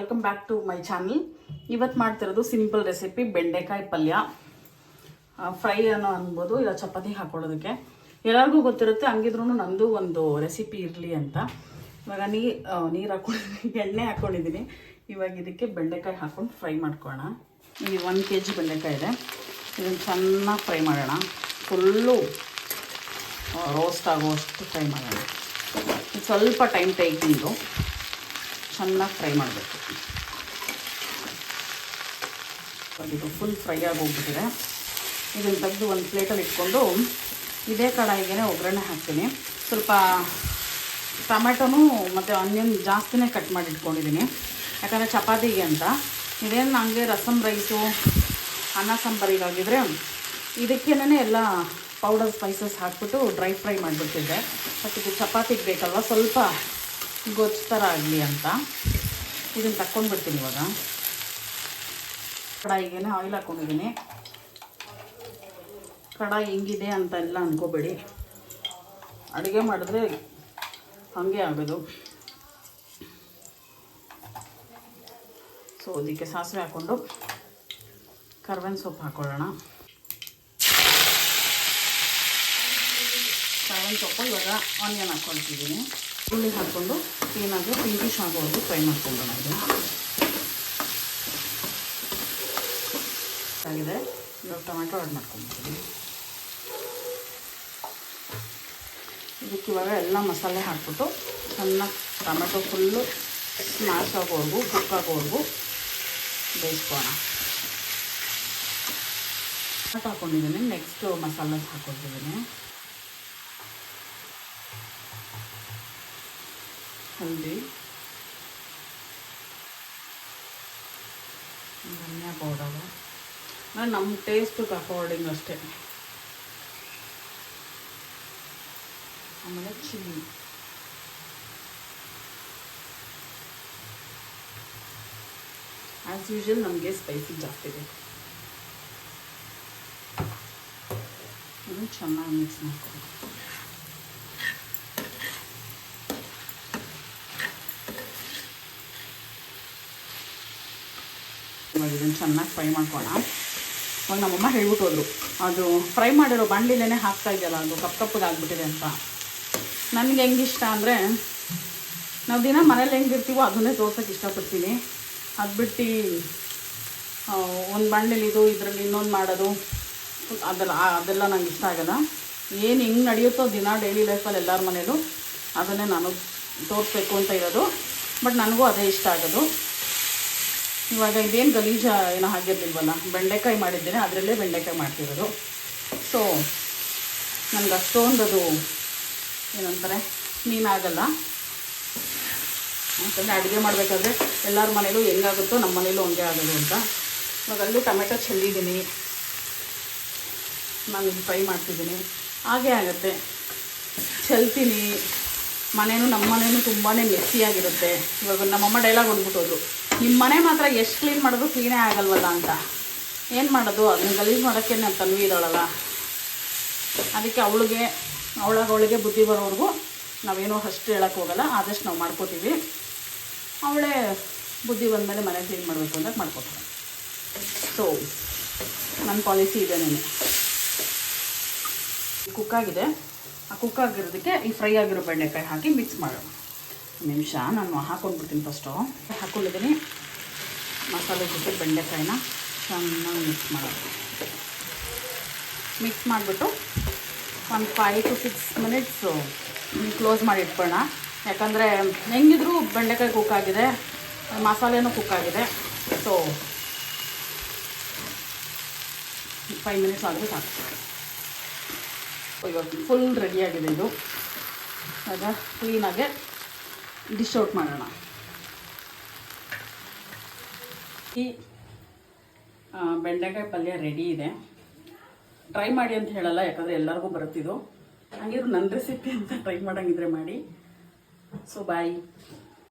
Welcome back to my channel. ಇವತ್ತು ಮಾಡ್ತಿರೋದು simple recipe ಬೆಂಡೆಕಾಯಿ ಪಲ್ಯ. ಫ್ರೈ ಅನ್ನೋ ಅನ್ಬೋದು, ಇಲ್ಲ ಚಪಾತಿ ಹಾಕೊಳ್ಳೋದಕ್ಕೆ. ಎಲ್ಲರಿಗೂ ಗೊತ್ತಿರುತ್ತೆ, ಹಂಗಿದ್ರೂ ನಂದು ಒಂದು ರೆಸಿಪಿ ಇರಲಿ ಅಂತ. ಇವಾಗ ನೀರು ಹಾಕೊಂಡಿದ್ದೀನಿ, ಎಣ್ಣೆ ಹಾಕ್ಕೊಂಡಿದ್ದೀನಿ. ಇವಾಗ ಇದಕ್ಕೆ ಬೆಂಡೆಕಾಯಿ ಹಾಕ್ಕೊಂಡು ಫ್ರೈ ಮಾಡ್ಕೊಳ್ಳೋಣ. ಈ 1 kg ಬೆಂಡೆಕಾಯಿ ಇದೆ, ಇದನ್ನು ಚೆನ್ನಾಗಿ ಫ್ರೈ ಮಾಡೋಣ. ಫುಲ್ಲು ರೋಸ್ಟ್ ಆಗುವಷ್ಟು ಫ್ರೈ ಮಾಡೋಣ. ಸ್ವಲ್ಪ ಟೈಮ್ ತೆಗೆದು ಚೆನ್ನಾಗಿ ಫ್ರೈ ಮಾಡಬೇಕು. ಇದು ಫುಲ್ ಫ್ರೈ ಆಗಿ ಹೋಗ್ಬಿಟ್ಟಿದೆ. ಇದನ್ನು ತೆಗೆದು ಒಂದು ಪ್ಲೇಟಲ್ಲಿ ಇಟ್ಕೊಂಡು ಇದೇ ಕಡಾಯಿಗೆ ಒಗ್ಗರಣೆ ಹಾಕ್ತೀನಿ. ಸ್ವಲ್ಪ ಟೊಮೆಟೊನು ಮತ್ತು ಆನಿಯನ್ ಜಾಸ್ತಿನೇ ಕಟ್ ಮಾಡಿ ಇಟ್ಕೊಂಡಿದ್ದೀನಿ, ಯಾಕಂದರೆ ಚಪಾತಿಗೆ ಅಂತ. ಇದೇನು ಹಂಗೆ ರಸಮ್ ರೈಸು ಅನ್ನ ಸಾಂಬಾರಿಗಾಗಿದ್ದರೆ ಇದಕ್ಕೇನೆ ಎಲ್ಲ ಪೌಡರ್ ಸ್ಪೈಸಸ್ ಹಾಕ್ಬಿಟ್ಟು ಡ್ರೈ ಫ್ರೈ ಮಾಡಿಬಿಡ್ತಿದ್ದೆ. ಬಟ್ ಇದು ಚಪಾತಿಗೆ ಬೇಕಲ್ವ, ಸ್ವಲ್ಪ ಗೊಜ್ಜು ಥರ ಆಗಲಿ ಅಂತ ಇದನ್ನು ತಕ್ಕೊಂಡ್ಬಿಡ್ತೀನಿ. ಇವಾಗ ಕಡಾಯಿಗೆ ಆಯಿಲ್ ಹಾಕ್ಕೊಂಡಿದ್ದೀನಿ. ಕಡಾಯಿ ಹೆಂಗಿದೆ ಅಂತ ಎಲ್ಲ ಅಂದ್ಕೋಬೇಡಿ, ಅಡುಗೆ ಮಾಡಿದ್ರೆ ಹಾಗೆ ಆಗೋದು. ಸೊ ಅದಕ್ಕೆ ಸಾಸಿವೆ ಹಾಕ್ಕೊಂಡು ಕರ್ಬೇವಿನ ಸೊಪ್ಪು ಹಾಕ್ಕೊಳ್ಳೋಣ. ಕರ್ಬೇವಿನ ಸೊಪ್ಪು ಇವಾಗ ಆನಿಯನ್ ಹಾಕ್ಕೊಳ್ತಿದ್ದೀನಿ. ಹುಳಿ ಹಾಕ್ಕೊಂಡು ಕ್ಲೀನಾಗಿ ಪಿಂಕಿಶ್ ಆಗೋವರೆಗೂ ಫ್ರೈ ಮಾಡ್ಕೊಳ್ಳೋಣ. ಇದು ಆಗಿದೆ. ಇವಾಗ ಟೊಮೆಟೊ ಆ್ಯಡ್ ಮಾಡ್ಕೊಂಡ್ಬಿಡ್ತೀನಿ. ಇದಕ್ಕಿವಾಗ ಎಲ್ಲ ಮಸಾಲೆ ಹಾಕ್ಬಿಟ್ಟು ಚೆನ್ನಾಗಿ ಟೊಮೆಟೊ ಫುಲ್ಲು ಸ್ಮ್ಯಾಶ್ ಆಗೋವರೆಗೂ, ಕುಕ್ ಆಗೋವರೆಗೂ ಬೇಯಿಸ್ಕೋಣ. ಹಾಕ್ಕೊಂಡಿದ್ದೀನಿ. ನೆಕ್ಸ್ಟ್ ಮಸಾಲೆ ಹಾಕ್ಕೊಳ್ತಿದ್ದೀನಿ. ಹಲ್ದಿ, ಧನಿಯಾ ಪೌಡರು, ನಮ್ಮ ಟೇಸ್ಟಿಗೆ ಅಕಾರ್ಡಿಂಗ್ ಅಷ್ಟೇ. ಆಮೇಲೆ ಚಿಲ್ಲಿ, ಆ್ಯಸ್ ಯೂಶುವಲ್ ನಮಗೆ ಸ್ಪೈಸಿ ಜಾಸ್ತಿ ಬೇಕು. ಇದನ್ನು ಚೆನ್ನಾಗಿ ಮಿಕ್ಸ್ ಮಾಡ್ಕೊಂಡು ಇವಾಗ ಇದನ್ನು ಚೆನ್ನಾಗಿ ಫ್ರೈ ಮಾಡ್ಕೊಳ್ಳೋಣ. ಇವಾಗ ನಮ್ಮಮ್ಮ ಹೇಳ್ಬಿಟ್ಟು ಹೋದರು, ಅದು ಫ್ರೈ ಮಾಡಿರೋ ಬಾಣಲಿಲೇ ಹಾಕ್ತಾ ಇದೆಯಲ್ಲ, ಅದು ಕಪ್ಪಗೆ ಆಗಿಬಿಟ್ಟಿದೆ ಅಂತ. ನನಗೆ ಹೆಂಗಿಷ್ಟ ಅಂದರೆ, ನಾವು ದಿನ ಮನೇಲಿ ಹೆಂಗಿರ್ತೀವೋ ಅದನ್ನೇ ತೋರ್ಸೋಕ್ಕೆ ಇಷ್ಟಪಡ್ತೀನಿ. ಅದು ಬಿಟ್ಟು ಒಂದು ಬಾಣಲಿಲಿ ಇದು ಇದರಲ್ಲಿ ಇನ್ನೊಂದು ಮಾಡೋದು ಅದೆಲ್ಲ ನಂಗೆ ಇಷ್ಟ ಆಗೋಲ್ಲ. ಏನು ಹೆಂಗೆ ನಡೆಯುತ್ತೋ ದಿನ ಡೈಲಿ ಲೈಫಲ್ಲಿ ಎಲ್ಲರ ಮನೇಲೂ ಅದನ್ನೇ ನಾನು ತೋರಿಸ್ಬೇಕು ಅಂತ ಇರೋದು. ಬಟ್ ನನಗೂ ಅದೇ ಇಷ್ಟ ಆಗೋದು. ಇವಾಗ ಇದೇನು ಗಲೀಜ ಏನೋ ಆಗಿರಲಿಲ್ವಲ್ಲ, ಬೆಂಡೆಕಾಯಿ ಮಾಡಿದ್ದೇನೆ, ಅದರಲ್ಲೇ ಬೆಂಡೆಕಾಯಿ ಮಾಡ್ತಿರೋದು. ಸೊ ನನಗೆ ಅಷ್ಟೊಂದದು ಏನಂತಾರೆ ನೀನಾಗಲ್ಲ. ಯಾಕಂದರೆ ಅಡುಗೆ ಮಾಡಬೇಕಾದ್ರೆ ಎಲ್ಲರ ಮನೇಲೂ ಹೆಂಗಾಗುತ್ತೋ ನಮ್ಮ ಮನೇಲೂ ಹಂಗೆ ಆಗೋದು ಅಂತ. ಇವಾಗ ಅಲ್ಲೂ ಟೊಮೆಟೊ ಚೆಲ್ಲಿದ್ದೀನಿ, ನಾನು ಫ್ರೈ ಮಾಡ್ತಿದ್ದೀನಿ. ಹಾಗೇ ಆಗುತ್ತೆ, ಚೆಲ್ತೀನಿ. ಮನೇನು ನಮ್ಮ ಮನೇನು ತುಂಬಾ ಮೆಸ್ಸಿಯಾಗಿರುತ್ತೆ. ಇವಾಗ ನಮ್ಮಮ್ಮ ಡೈಲಾಗ್ ಹೊಂದ್ಬಿಟ್ಟೋದು, ನಿಮ್ಮ ಮನೆ ಮಾತ್ರ ಎಷ್ಟು ಕ್ಲೀನ್ ಮಾಡೋದು ಕ್ಲೀನೇ ಆಗಲ್ವಲ್ಲ ಅಂತ. ಏನು ಮಾಡೋದು, ಅದನ್ನ ಗಲೀಜು ಮಾಡೋಕ್ಕೆ ನಾನು ತನ್ವಿ ಇದ್ದಾಳಲ್ಲ, ಅದಕ್ಕೆ ಅವಳಿಗೆ ಬುದ್ಧಿ ಬರೋವರೆಗೂ ನಾವೇನೋ ಅಷ್ಟು ಹೇಳೋಕ್ಕೆ ಹೋಗಲ್ಲ. ಆದಷ್ಟು ನಾವು ಮಾಡ್ಕೋತೀವಿ. ಅವಳೇ ಬುದ್ಧಿ ಬಂದಮೇಲೆ ಮನೆ ಕ್ಲೀನ್ ಮಾಡಬೇಕು ಅಂತ ಮಾಡ್ಕೋತಾರೆ. ಸೊ ನನ್ನ ಪಾಲಿಸಿ ಇದೇನೇನೆ. ಕುಕ್ಕಾಗಿದೆ, ಆ ಕುಕ್ಕಾಗಿರೋದಕ್ಕೆ ಈ ಫ್ರೈ ಆಗಿರೋ ಬೆಂಡೆಕಾಯಿ ಹಾಕಿ ಮಿಕ್ಸ್ ಮಾಡೋಣ. ಒಂದು ನಿಮಿಷ ನಾನು ಹಾಕ್ಕೊಂಡ್ಬಿಡ್ತೀನಿ. ಫಸ್ಟು ಹಾಕ್ಕೊಂಡಿದ್ದೀನಿ. ಮಸಾಲೆ ಜೊತೆ ಬೆಂಡೆಕಾಯಿನ ಚೆನ್ನಾಗಿ ಮಿಕ್ಸ್ ಮಾಡೋಣ. ಮಿಕ್ಸ್ ಮಾಡಿಬಿಟ್ಟು ಒಂದು 5 to 6 ಮಿನಿಟ್ಸು ಕ್ಲೋಸ್ ಮಾಡಿ ಇಟ್ಕೊಳ್ಳೋಣ. ಯಾಕಂದರೆ ಹೆಂಗಿದ್ರೂ ಬೆಂಡೆಕಾಯಿ ಕುಕ್ಕಾಗಿದೆ, ಮಸಾಲೆನೂ ಕುಕ್ಕಾಗಿದೆ. ಸೊ 5 ಮಿನಿಟ್ಸ್ ಆದರೆ ಸಾಕು. ಇವಾಗ ಫುಲ್ ರೆಡಿಯಾಗಿದೆ ಇದು. ಆಗ ಕ್ಲೀನಾಗೆ ಡಿಶ್ ಔಟ್ ಮಾಡೋಣ. ಈ ಬೆಂಡೆಕಾಯಿ ಪಲ್ಯ ರೆಡಿ ಇದೆ. ಟ್ರೈ ಮಾಡಿ ಅಂತ ಹೇಳಲ್ಲ, ಯಾಕಂದರೆ ಎಲ್ಲರಿಗೂ ಬರುತ್ತಿದ್ದು. ಹಂಗಿದ್ರು ನನ್ನ ರೆಸಿಪಿ ಅಂತ ಟ್ರೈ ಮಾಡೋಂಗಿದ್ರೆ ಮಾಡಿ. ಸೊ ಬಾಯ್.